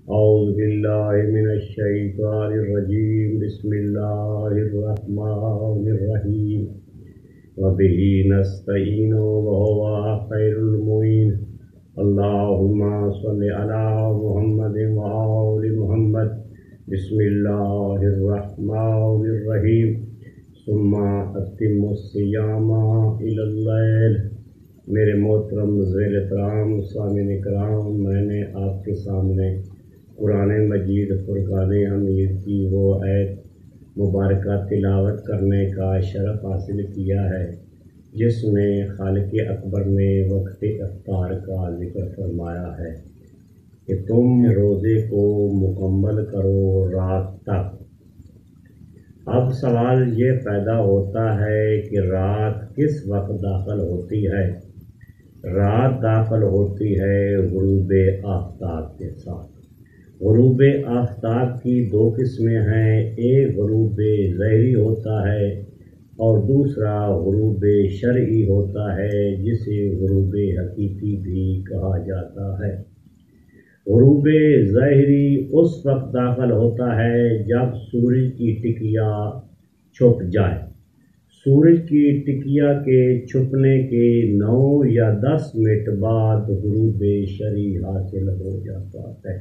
أعوذ بالله من الشيطان الرجيم بسم الله الرحمن الرحيم وبه نستعين وهو خير المعين اللهم صل على محمد وآل محمد بسم الله الرحمن الرحيم ثم أتم الصيام إلى الليل۔ میرے محترم ذیل احترام سامعین کرام، میں نے آپ کے سامنے قرآن مجید فرقان حمید کی وہ آیت مبارکہ تلاوت کرنے کا شرف حاصل کیا ہے جس میں خالق اکبر نے وقت افطار کا ذکر فرمایا ہے کہ تم روزے کو مکمل کرو رات تک۔ اب سوال یہ پیدا ہوتا ہے کہ رات کس وقت داخل ہوتی ہے؟ رات داخل ہوتی ہے غروب آفتاب کے ساتھ۔ غروب آفتاب کی دو قسمیں ہیں، ایک غروب ظاہری ہوتا ہے اور دوسرا غروب شرعی ہوتا ہے جسے غروب حقیقی بھی کہا جاتا ہے۔ غروب ظاہری اس وقت داخل ہوتا ہے جب سورج کی ٹکیا چھپ جائے۔ سورج کی ٹکیا کے چھپنے کے 9 یا 10 منٹ بعد غروب شرعی حاصل ہو جاتا ہے۔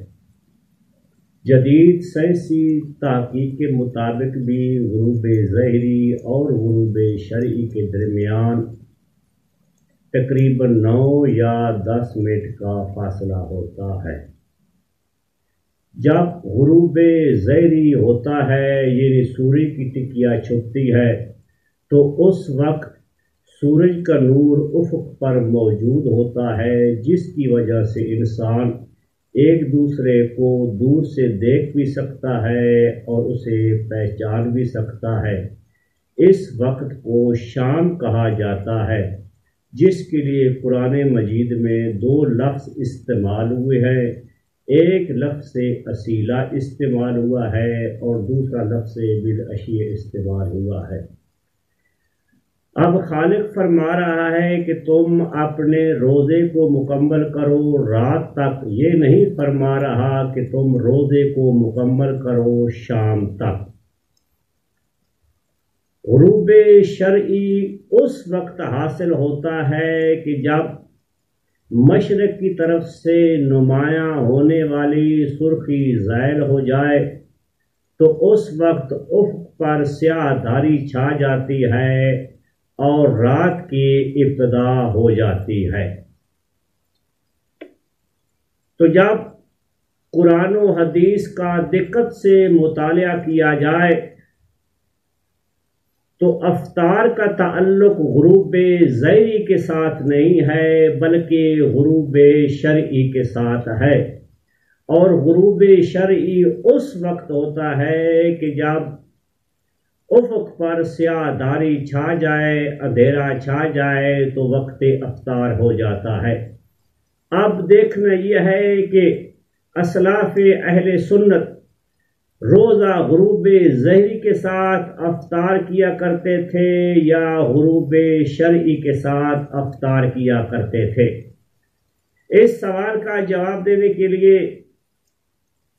جدید سائنسی تحقیق کے مطابق بھی غروب ظاہری اور غروب شرعی کے درمیان تقریباً 9 یا 10 منٹ کا فاصلہ ہوتا ہے۔ جب غروب ظاہری ہوتا ہے یعنی سورج کی ٹکیا چھپتی ہے تو اس وقت سورج کا نور افق پر موجود ہوتا ہے جس کی وجہ سے انسان ایک دوسرے کو دور سے دیکھ بھی سکتا ہے اور اسے پہچان بھی سکتا ہے۔ اس وقت کو شام کہا جاتا ہے جس کے لیے قرآن مجید میں 2 لفظ استعمال ہوئے ہیں، ایک لفظ اصیلہ استعمال ہوا ہے اور دوسرا لفظ بالعشی استعمال ہوا ہے۔ اب خالق فرما رہا ہے کہ تم اپنے روزے کو مکمل کرو رات تک، یہ نہیں فرما رہا کہ تم روزے کو مکمل کرو شام تک۔ غروب شرعی اس وقت حاصل ہوتا ہے کہ جب مشرق کی طرف سے نمایاں ہونے والی سرخی زائل ہو جائے تو اس وقت افق پر سیاہ دھاری چھا جاتی ہے اور رات کی ابتدا ہو جاتی ہے۔ تو جب قرآن و حدیث کا دقت سے مطالعہ کیا جائے تو افطار کا تعلق غروب ظاہری کے ساتھ نہیں ہے بلکہ غروب شرعی کے ساتھ ہے، اور غروب شرعی اس وقت ہوتا ہے کہ جب افق پر سیاہ دھاری چھا جائے، اندھیرا چھا جائے تو وقت افطار ہو جاتا ہے۔ اب دیکھنا یہ ہے کہ اسلاف اہل سنت روزہ غروب ظاہری کے ساتھ افطار کیا کرتے تھے یا غروب شرعی کے ساتھ افطار کیا کرتے تھے؟ اس سوال کا جواب دینے کے لیے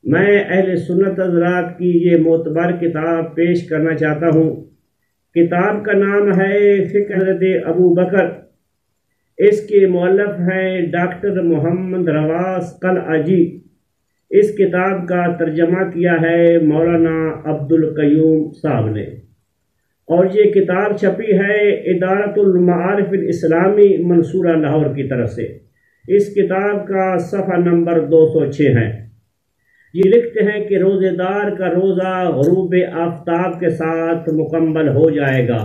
میں اہل سنت حضرات کی یہ معتبر کتاب پیش کرنا چاہتا ہوں۔ کتاب کا نام ہے فقہ حضرت ابو بکر، اس کے مؤلف ہیں ڈاکٹر محمد رواس قلعجی۔ اس کتاب کا ترجمہ کیا ہے مولانا عبدالقیوم صاحب نے، اور یہ کتاب چھپی ہے ادارۃ المعارف الاسلامی منصورہ لاہور کی طرف سے۔ اس کتاب کا صفحہ نمبر 206 ہے۔ یہ لکھتے ہیں کہ روزے دار کا روزہ غروب آفتاب کے ساتھ مکمل ہو جائے گا۔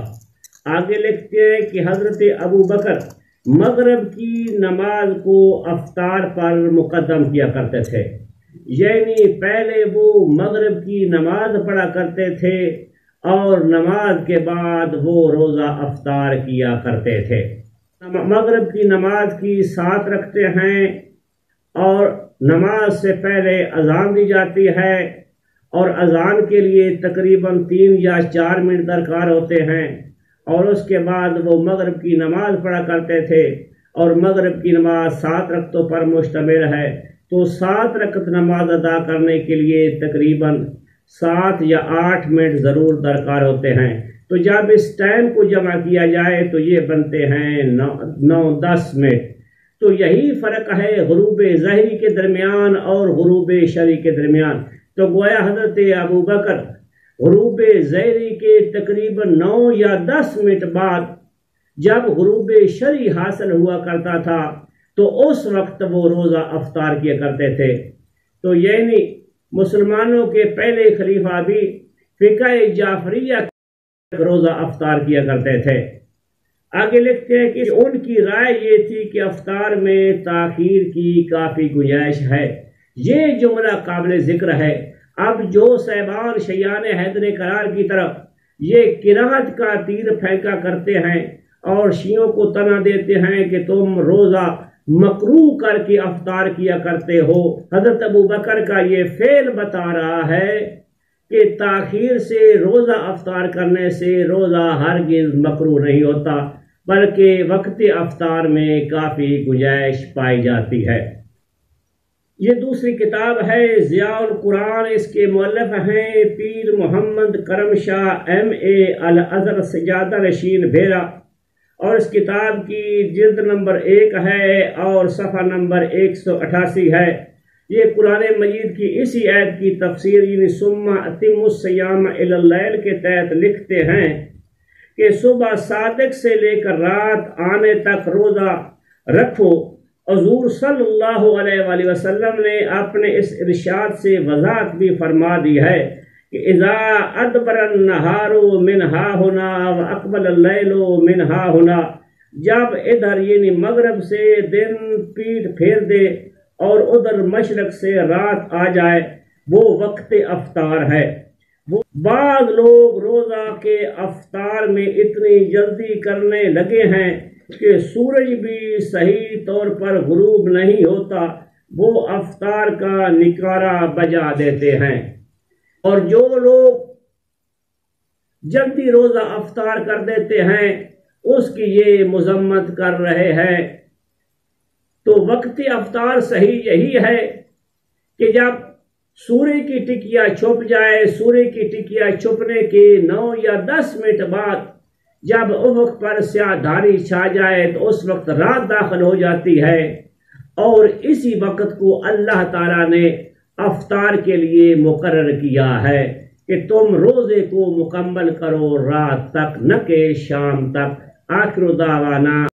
آگے لکھتے ہیں کہ حضرت ابو بکر مغرب کی نماز کو افطار پر مقدم کیا کرتے تھے، یعنی پہلے وہ مغرب کی نماز پڑھا کرتے تھے اور نماز کے بعد وہ روزہ افطار کیا کرتے تھے۔ مغرب کی نماز کی 7 رکھتے ہیں اور نماز سے پہلے اذان دی جاتی ہے، اور اذان کے لیے تقریباً 3 یا 4 منٹ درکار ہوتے ہیں، اور اس کے بعد وہ مغرب کی نماز پڑھا کرتے تھے، اور مغرب کی نماز 7 رکعتوں پر مشتمل ہے۔ تو 7 رکعت نماز ادا کرنے کے لیے تقریباً 7 یا 8 منٹ ضرور درکار ہوتے ہیں۔ تو جب اس ٹائم کو جمع کیا جائے تو یہ بنتے ہیں 9-10 منٹ۔ تو یہی فرق ہے غروب ظہری کے درمیان اور غروب شرعی کے درمیان۔ تو گویا حضرت ابوبکر غروب ظہری کے تقریباً 9 یا 10 منٹ بعد جب غروب شرعی حاصل ہوا کرتا تھا تو اس وقت وہ روزہ افطار کیا کرتے تھے۔ تو یعنی مسلمانوں کے پہلے خلیفہ بھی فقہ جعفریہ روزہ افطار کیا کرتے تھے۔ آگے لکھتے ہیں کہ ان کی رائے یہ تھی کہ افطار میں تاخیر کی کافی گنجائش ہے۔ یہ جملہ قابل ذکر ہے۔ اب جو صاحبان شیعان حیدر قرار کی طرف یہ کراہت کا تیر پھینکا کرتے ہیں اور شیعوں کو طعنہ دیتے ہیں کہ تم روزہ مکروہ کر کے افطار کیا کرتے ہو، حضرت ابوبکر کا یہ فعل بتا رہا ہے کہ تاخیر سے روزہ افطار کرنے سے روزہ ہرگز مکروہ نہیں ہوتا، بلکہ وقت افطار میں کافی گنجائش پائی جاتی ہے۔ یہ دوسری کتاب ہے ضیاء القرآن، اس کے مؤلف ہیں پیر محمد کرم شاہ MA الازہر سجادہ نشین بھیرا، اور اس کتاب کی جلد نمبر 1 ہے اور صفحہ نمبر 188 ہے۔ یہ قرآن مجید کی اسی آیت کی تفسیر یعنی ثم اتموا الصیام الی اللیل کے تحت لکھتے ہیں کہ صبح صادق سے لے کر رات آنے تک روزہ رکھو۔ حضور صلی اللہ علیہ وآلہ وسلم نے اپنے اس ارشاد سے وضاحت بھی فرما دی ہے کہ اذا ادبر النہار من ہا ہنا واقبل اللیل من ہا ہنا، جب ادھر یعنی مغرب سے دن پیٹ پھیر دے اور ادھر مشرق سے رات آ جائے، وہ وقت افطار ہے۔ بعض لوگ روزہ کے افطار میں اتنی جلدی کرنے لگے ہیں کہ سورج بھی صحیح طور پر غروب نہیں ہوتا، وہ افطار کا نکارہ بجا دیتے ہیں۔ اور جو لوگ جلدی روزہ افطار کر دیتے ہیں اس کی یہ مذمت کر رہے ہیں۔ تو وقت افطار صحیح یہی ہے کہ جب سورج کی ٹکیا چھپ جائے، سورج کی ٹکیا چھپنے کے 9 یا 10 منٹ بعد جب افق پر سیاہ دھاری چھا جائے تو اس وقت رات داخل ہو جاتی ہے، اور اسی وقت کو اللہ تعالیٰ نے افطار کے لیے مقرر کیا ہے کہ تم روزے کو مکمل کرو رات تک، نہ کہ شام تک۔ آخر دعوانا